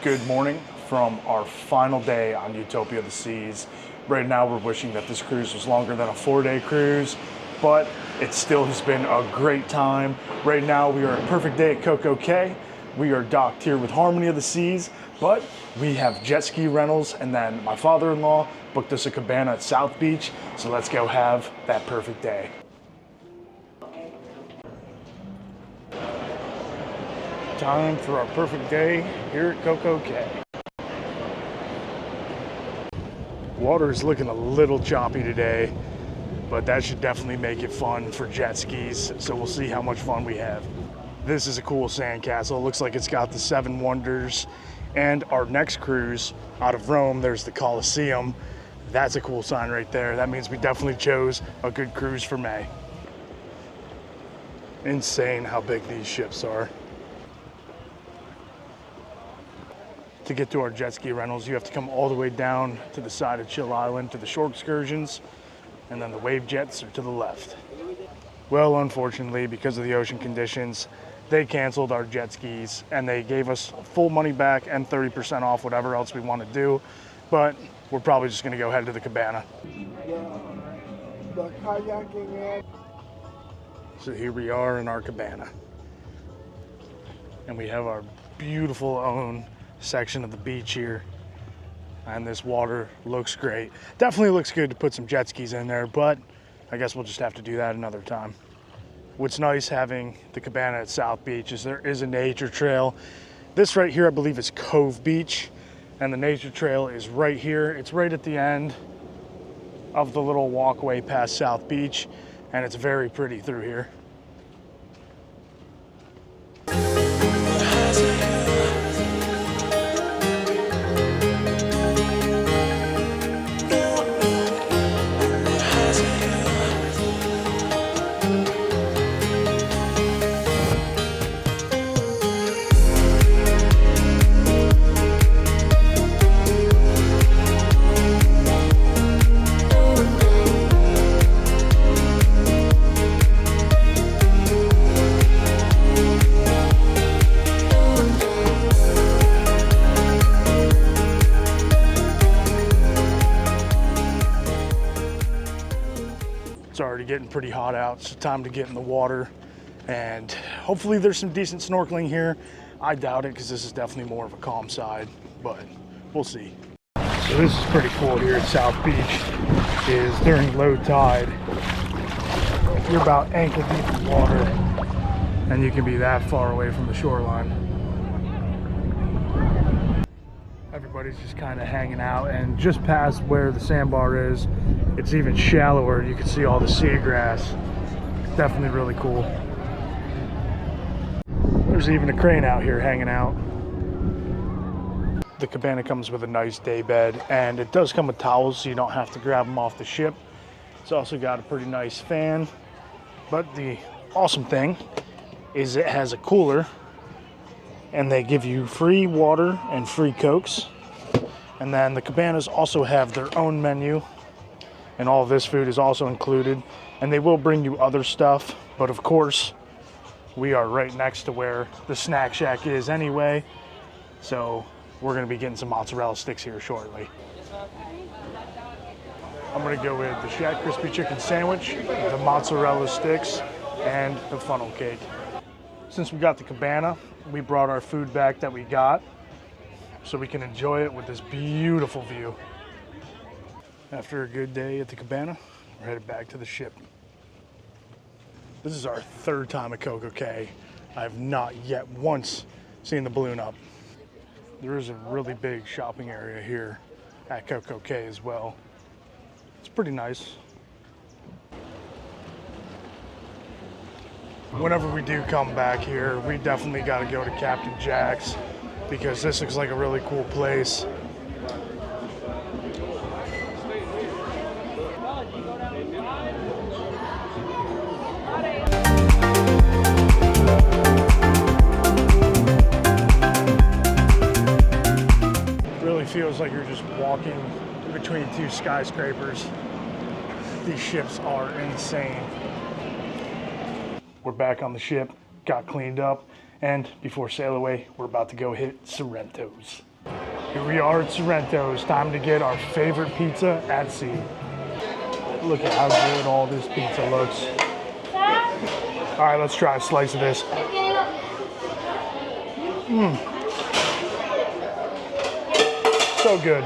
Good morning from our final day on Utopia of the Seas. Right now we're wishing that this cruise was longer than a 4-day cruise, but it still has been a great time. Right now we are at perfect day at Coco Cay. We are docked here with Harmony of the Seas, but we have jet ski rentals, and then my father-in-law booked us a cabana at South Beach, so let's go have that perfect day. Time for our perfect day here at Coco Cay. Water is looking a little choppy today, but that should definitely make it fun for jet skis, so we'll see how much fun we have. This is a cool sandcastle. It looks like it's got the 7 wonders. And our next cruise out of Rome, there's the Colosseum. That's a cool sign right there. That means we definitely chose a good cruise for May. Insane how big these ships are. To get to our jet ski rentals, you have to come all the way down to the side of Chill Island to the shore excursions, and then the wave jets are to the left. Well, unfortunately, because of the ocean conditions, they canceled our jet skis and they gave us full money back and 30% off whatever else we want to do, but we're probably just going to go head to the cabana. The kayaking. So here we are in our cabana, and we have our beautiful own section of the beach here, and this water looks great. Definitely looks good to put some jet skis in there, but I guess we'll just have to do that another time. What's nice having the cabana at South Beach is there is a nature trail. This right here I believe is Cove Beach, and the nature trail is right here. It's right at the end of the little walkway past South Beach, and it's very pretty through here. It's already getting pretty hot out, so time to get in the water, and hopefully there's some decent snorkeling here. I doubt it because this is definitely more of a calm side, but we'll see. So this is pretty cool here at South Beach, is during low tide, you're about ankle deep in water, and you can be that far away from the shoreline. Everybody's just kind of hanging out, and just past where the sandbar is, it's even shallower. You can see all the seagrass. Definitely really cool. There's even a crane out here hanging out. The cabana comes with a nice day bed, and it does come with towels so you don't have to grab them off the ship. It's also got a pretty nice fan, but the awesome thing is it has a cooler, and they give you free water and free Cokes. And then the cabanas also have their own menu, and all of this food is also included, and they will bring you other stuff, but of course we are right next to where the snack shack is anyway, so we're going to be getting some mozzarella sticks here shortly. I'm going to go with the Shack crispy chicken sandwich, the mozzarella sticks, and the funnel cake. Since we got the cabana, we brought our food back that we got so we can enjoy it with this beautiful view. After a good day at the cabana, we're headed back to the ship. This is our 3rd time at Coco Cay. I have not yet once seen the balloon up. There is a really big shopping area here at Coco Cay as well. It's pretty nice. Whenever we do come back here, we definitely got to go to Captain Jack's because this looks like a really cool place. Really feels like you're just walking between 2 skyscrapers. These ships are insane. We're back on the ship, got cleaned up, and before sail away, we're about to go hit Sorrento's. Here we are at Sorrento. It's time to get our favorite pizza at sea. Look at how good all this pizza looks. All right, let's try a slice of this. So good.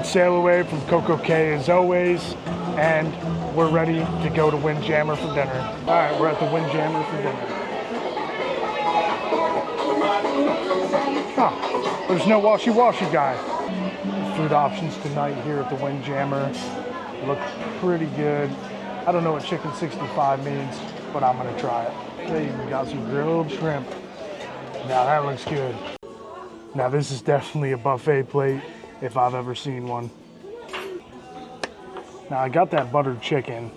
Sail away from Coco Cay as always, and we're ready to go to Windjammer for dinner. All right, we're at the Windjammer for dinner. Huh, there's no washy-washy guy. Food options tonight here at the Windjammer look pretty good. I don't know what chicken 65 means, but I'm gonna try it. They even got some grilled shrimp. Now that looks good. Now this is definitely a buffet plate if I've ever seen one. Now I got that buttered chicken.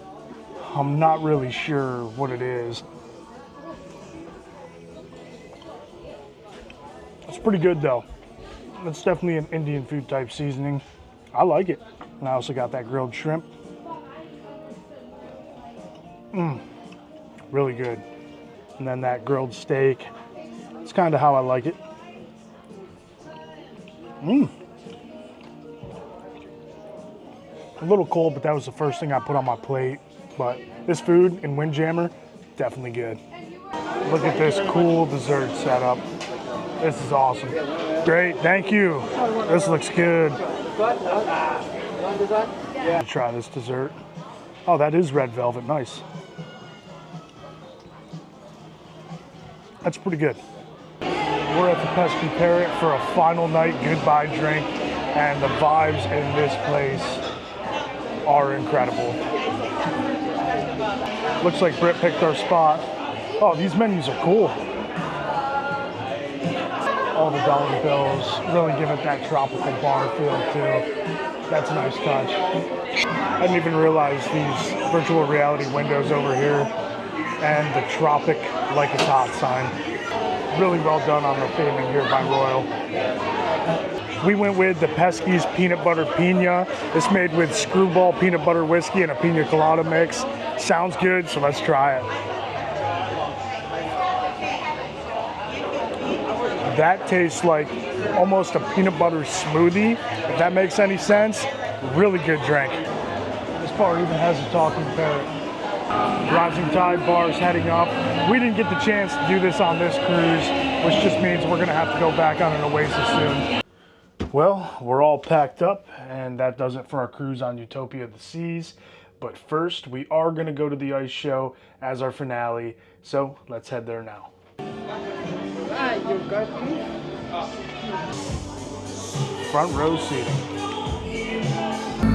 I'm not really sure what it is. It's pretty good though. It's definitely an Indian food type seasoning. I like it. And I also got that grilled shrimp. Really good. And then that grilled steak. It's kind of how I like it. A little cold, but that was the first thing I put on my plate. But this food in Windjammer, definitely good. Look at this cool dessert setup. This is awesome. Great, thank you. This looks good. Try this dessert. Oh, that is red velvet, nice. That's pretty good. We're at the Pesky Parrot for a final night goodbye drink, and the vibes in this place are incredible. Looks like Britt picked our spot. Oh, these menus are cool. All the dollar bills really give it that tropical bar feel too. That's a nice touch. I didn't even realize these virtual reality windows over here and the tropic like it's hot sign. Really well done on the theming here by Royal. We went with the Pesky's Peanut Butter Pina. It's made with screwball peanut butter whiskey and a pina colada mix. Sounds good, so let's try it. That tastes like almost a peanut butter smoothie, if that makes any sense. Really good drink. This bar even has a talking parrot. Rising Tide bar's heading up. We didn't get the chance to do this on this cruise, which just means we're gonna have to go back on an Oasis soon. Well, we're all packed up, and that does it for our cruise on Utopia of the Seas. But first, we are gonna go to the ice show as our finale, so let's head there now. Front row seating.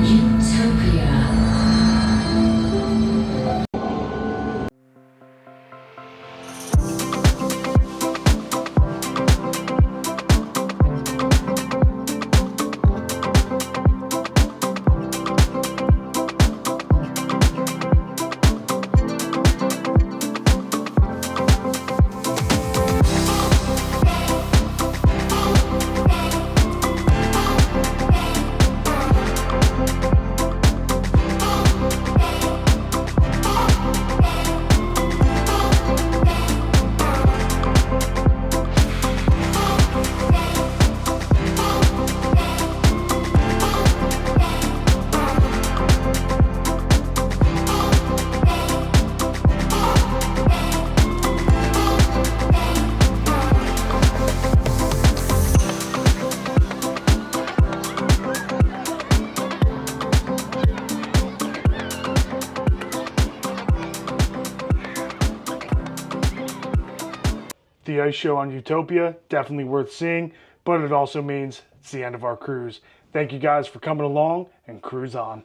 Utopia. the ice show on Utopia. Definitely worth seeing, but it also means it's the end of our cruise. Thank you guys for coming along, and cruise on.